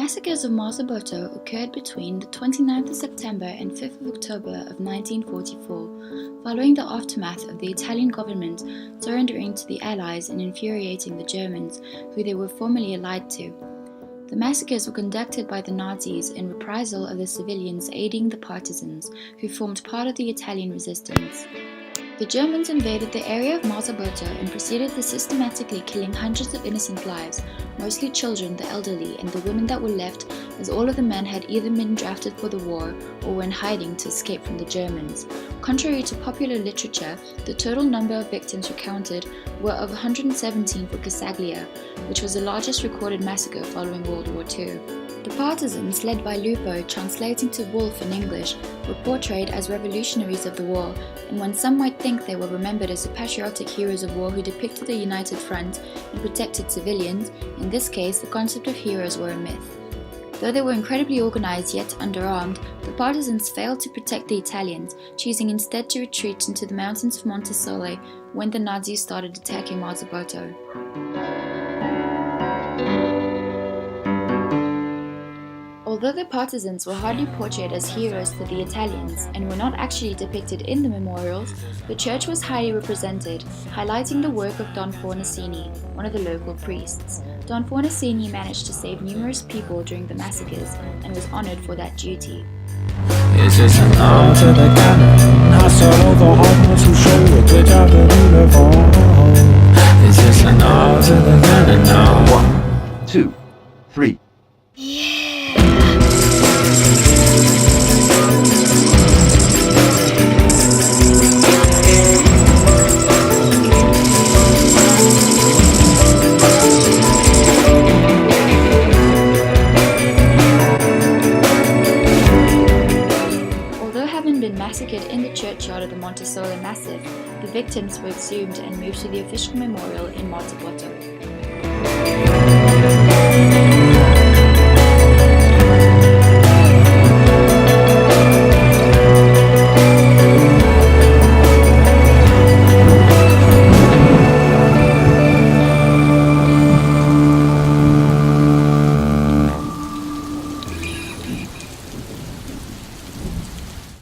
massacres of Marzabotto occurred between the 29th of September and 5th of October of 1944, following the aftermath of the Italian government surrendering to the Allies and infuriating the Germans, who they were formerly allied to. The massacres were conducted by the Nazis in reprisal of the civilians aiding the partisans, who formed part of the Italian resistance. The Germans invaded the area of Marzabotto and proceeded to systematically killing hundreds of innocent lives, mostly children, the elderly, and the women that were left, as all of the men had either been drafted for the war or were in hiding to escape from the Germans. Contrary to popular literature, the total number of victims recounted were of 117 for Casaglia, which was the largest recorded massacre following World War II. The partisans, led by Lupo, translating to wolf in English, were portrayed as revolutionaries of the war, and when some might think they were remembered as the patriotic heroes of war who depicted the united front and protected civilians, in this case the concept of heroes were a myth. Though they were incredibly organized yet underarmed, the partisans failed to protect the Italians, choosing instead to retreat into the mountains of Monte when the Nazis started attacking Marzabotto. Although the partisans were hardly portrayed as heroes to the Italians and were not actually depicted in the memorials, the church was highly represented, highlighting the work of Don Fornasini, one of the local priests. Don Fornasini managed to save numerous people during the massacres and was honored for that duty. It's just an ode to the cannon, hustle the homeless who show a good job of uniform. It's just an ode to the cannon now. 1, 2, 3. Massacred in the churchyard of the Monte Massif, the victims were exhumed and moved to the official memorial in Marzabotto.